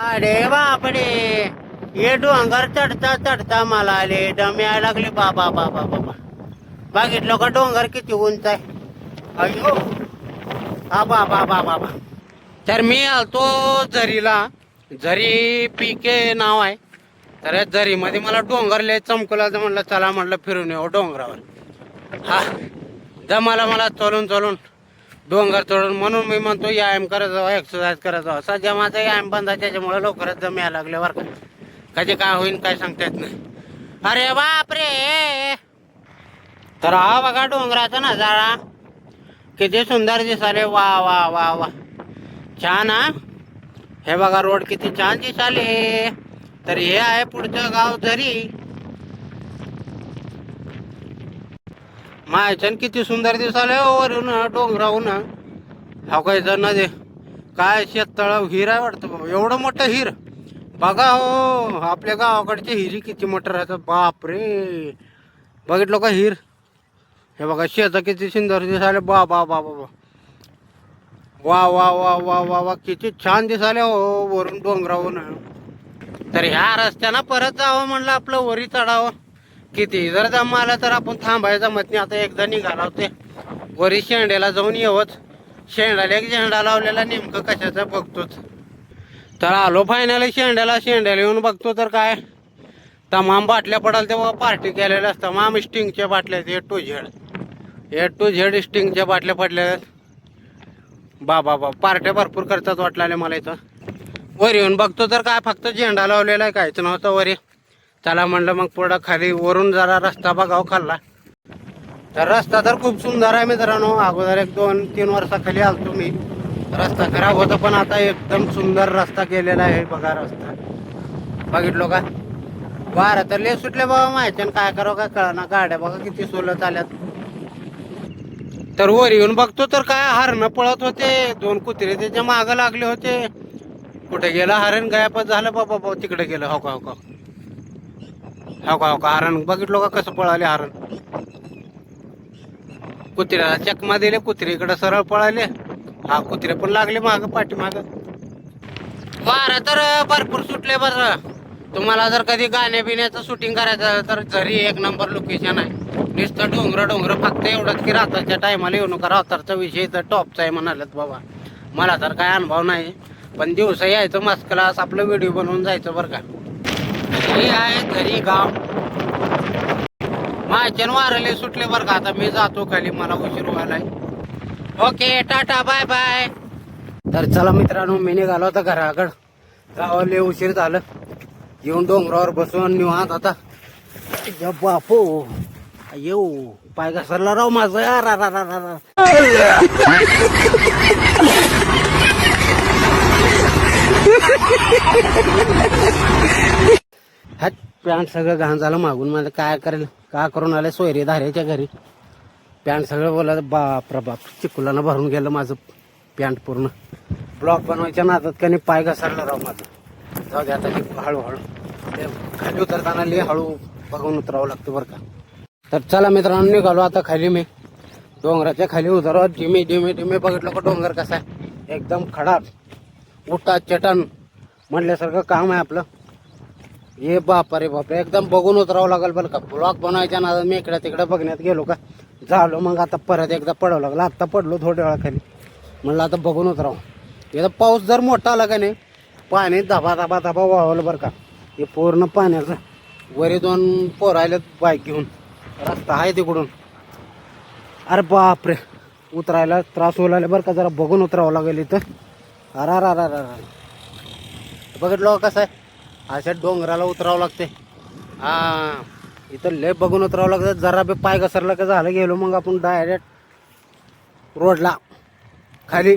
अरे बापरे, हे डोंगर चढता चढता मला आले दम यायला लागले. बाबा बाबा बाबा, बघितलं का डोंगर किती उंच आहे. अयो हा बाबा बाबा बाबा. तर मी आलतो झरीला. झरी पीके नाव आहे. तर या झरीमध्ये मला डोंगर लय चमकला, तर म्हणलं चला म्हणलं फिरून येऊ डोंगरावर. हा जमाला मला चलून चलून डोंगर चढून. म्हणून मी म्हणतो व्यायाम करत जावा, एक्सरसाइज करत जावा. सध्या माझा व्यायाम बंद आहे, त्याच्यामुळे लवकरच दम यायला लागले बरं का. कधी काय होईल काय सांगता येत नाही. अरे बापरे, तर हा बघा डोंगराचा नजारा किती सुंदर दिसाले. वा वा वा वा, छान हा. हे बघा रोड किती छान दिसाले. तर हे आहे पुढचं गाव झरी. मायचन किती सुंदर दिसाले वरून डोंगराहून. हा काय जण दे काय शेततळ हिर आहे वाटतं बाबा. एवढं मोठं हिर बघा हो. आपल्या गावाकडचे हिरी किती मोठं राहतं. बापरे, बघितलं का हिर. हे बघा शेत किती सुंदर दिसाले. बा बा बा बा, वा वा वा वा वा वा, किती छान दिसाले हो वरून डोंगराहून. तर ह्या रस्त्यानं परत जावं म्हणलं, आपलं वरी चढावं. किती जर जमा आला तर आपण थांबायचं मत नाही. आता एकदा निघाला होते वरी शेंड्याला जाऊन येवत. शेंडाला एक झेंडा लावलेला नेमकं कशाचा बघतोच. तर आलो फायनली शेंड्याला. शेंड्याला येऊन बघतो तर काय तमाम बाटल्या पडाल. तेव्हा पार्टी केलेल्या असतात. तमाम स्टिंगच्या बाटल्या, ए टू झेड स्टिंगच्या बाटल्या पडल्या. बाबा बा, पार्ट्या भरपूर करतात वाटले मला इथं. वर येऊन बघतो तर काय फक्त झेंडा लावलेला आहे, काहीच नव्हतं वरी. त्याला म्हणलं मग पुढं खाली वरून जरा रस्ता बघाव खाल्ला. तर रस्ता तर खूप सुंदर आहे मित्रांनो. अगोदर 1-2-3 वर्षाखाली आलतो मी. रस्ता खराब होता, पण आता एकदम सुंदर रस्ता केलेला आहे. बघा रस्ता बघितलो का. वारं तर लय सुटले बाबा माहिती काय करावं काय कळना. गाड्या बघा किती सोलत आल्यात. तर वर येऊन बघतो तर काय हरण पळत होते. 2 कुत्रे त्याच्या मागं लागले होते. कुठे गेलं हरण, गायबच झालं बाबा. बाबा तिकडे गेलं. हो का हो का हो का हो का. हरण बघितलो का कसं पळाले हरण. कुत्र्याला चकमा दिले, कुत्रे इकडे सरळ पळाले. हा कुत्रे पण लागले माग पाठीमाग. वारा तर भरपूर सुटले. बरं तुम्हाला जर कधी गाण्या बिण्याचं शूटिंग करायचं तर झरी एक नंबर लोकेशन आहे. नुसतं डोंगर डोंगर. फक्त एवढंच की रात्रीच्या टायमाला येऊ नका. रात्रीचा विषय तर टॉपचा आहे म्हणालात बाबा. मला तर काय अनुभव नाही, पण दिवसा यायचं मस्त क्लास आपलं व्हिडिओ बनवून जायचं बरं का. हे आहे झरी गाव. माझ्या वारले सुटले बरं का. आता मी जातो खाली, मला उशीर व्हायलाय. Okay tata bye bye. तर चला मित्रांनो, मी निघालो होता घराकड. गावाला उशीर झालं. येऊन डोंगरावर बसून निवांत आता. बापू येऊ पाय घसरला राव माझं यार. हा पॅन्ट सगळं घाण झालं मागून. माझं काय करेल, का करून आलं सोयरे धाऱ्याच्या घरी. पॅन्ट सगळं बोला बाप बाप, चिकुलानं भरून गेलं माझं पॅन्ट पूर्ण. ब्लॉक बनवायच्या नादात का नाही पाय घसरला राव माझं. जाऊ दे आता, हळूहळू खाली उतरताना लय हळू बघून उतरावं लागतं बरं का. तर चला मित्रांनो, निघालो आता खाली. मी डोंगराच्या खाली उतरावं. धीमे धीमे धीमे. बघितलं का डोंगर कसा आहे, एकदम खडा उठा चटण म्हटल्यासारखं काम आहे आपलं. हे बापरे बापरे, एकदम बघून उतरावं लागेल बरं का. ब्लॉक बनवायच्या नादात मी इकडे तिकडे बघण्यात गेलो का झालो. मग आता परत एकदा पडावं लागलं. आत्ता पडलो थोड्या वेळाखाली. म्हणलं आता बघून उतरावं. एकदा पाऊस जर मोठा आला का नाही, पाणी धबा धबा धबा वाहवलं बरं का. हे पूर्ण पाण्याचं. वरी 2 पोरं आलेत बाईक घेऊन. रस्ता आहे तिकडून. अरे बापरे, उतरायला त्रास होऊ लागले बरं का. जरा बघून उतरावं लागेल इथं. अरा बघितलं कसं आहे, अशा डोंगराला उतरावं लागते. हा इथं लय बघून उतरावं लागतं. जरा बी पाय घसरला का झालं गेलो मग आपण डायरेक्ट रोडला खाली.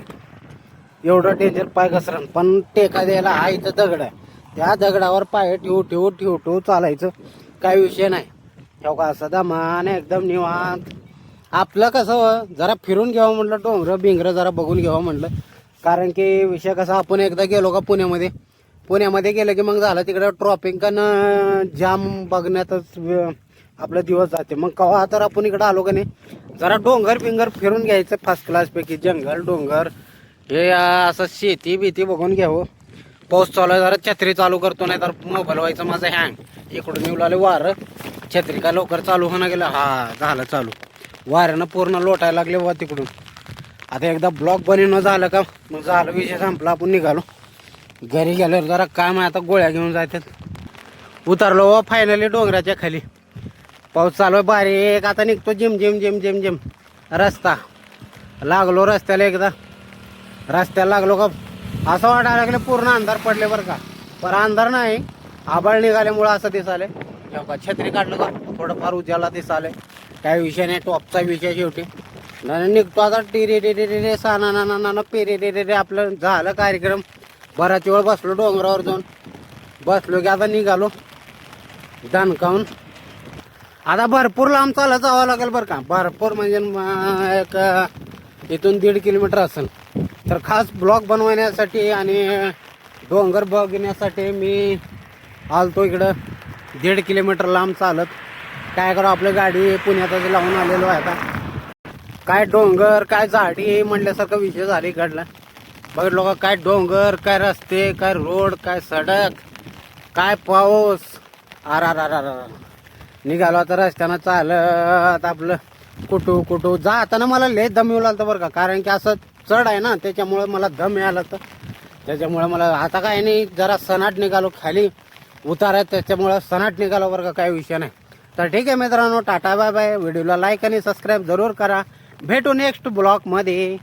एवढं डेंजर पाय घसरण. पण टेका द्यायला हा इथं दगड आहे. त्या दगडावर पाय ठेवू चालायचं. काही विषय नाही. ठेव असं दमान एकदम निवांत. आपलं कसं जरा फिरून घ्यावं म्हटलं, डोंगर बिंगर जरा बघून घ्यावं म्हटलं. कारण की विषय कसा, आपण एकदा गेलो का पुण्यामध्ये गेलं की मग झालं तिकडं ट्रॉपिंग का जाम बघण्यातच आपला दिवस जाते. मग कवा तर आपण इकडं आलो का नाही, जरा डोंगर बिंगर फिरून घ्यायचं फर्स्ट क्लास पैकी. जंगल डोंगर हे असं शेती भीती बघून घ्यावं. पाऊस चालू आहे, जरा छत्री चालू करतो, नाही तर मोबाईल व्हायचं माझं हँग. इकडून येऊ लागले वारं, छत्री का लवकर चालू होणं गेलं. हा झालं चालू, वाऱ्यानं पूर्ण लोटायला लागले बाबा तिकडून. आता एकदा ब्लॉक बनवणं झालं का मग झालं, विषय संपला. आपण निघालो घरी. गेल्यावर जरा काम आहे, आता गोळ्या घेऊन जायच्यात. उतरलो व फायनली डोंगराच्या खाली. पाऊस चालू आहे बारीक, आता निघतो gym gym gym gym gym. रस्ता लागलो रस्त्याला, एकदा रस्त्याला लागलो का असं वाटायला लागलं पूर्ण अंधार पडले बरं का. पण अंधार नाही, आभाळ निघाल्यामुळं असं दिसाले. का छत्री काढलं का थोडंफार उजाला दिसाले. काय विषय नाही, टॉपचा विषय शेवटी. निघतो आता टिरे रे रे रे रे साना ना ना ना पेरे रे रे रे. आपलं झालं कार्यक्रम. बराच वेळ बसलो डोंगरावर जाऊन, बसलो की आता निघालो दणकावून. आता भरपूर लांब चालत जावं लागेल बरं का. भरपूर म्हणजे एक इथून 1.5 किलोमीटर असेल. तर खास ब्लॉग बनवण्यासाठी आणि डोंगर बघण्यासाठी मी आलतो इकडं 1.5 किलोमीटर लांब चालत. काय करू, आपली गाडी पुण्यातच लावून आलेलो आहे. आता काय डोंगर काय झाडी म्हणल्यासारखा विषय झाले घडला. बघितलो का, काय डोंगर, काय रस्ते, काय रोड, काय सडक, काय पाऊस. निघालो आता रस्त्यानं चालत. आपलं कुठू जाताना मला लय दम येऊ लागतं बरं का. कारण की असं चढ आहे ना, त्याच्यामुळं मला दम मिळाला. तर त्याच्यामुळं मला आता काय नाही, जरा सनाट निघालो खाली उताराय, त्याच्यामुळं सनाट निघालो बरं का. काय विषय नाही. तर ठीक आहे मित्रांनो, टाटा बाय बाय. व्हिडिओला लाईक आणि सबस्क्राईब जरूर करा. भेटू नेक्स्ट ब्लॉगमध्ये.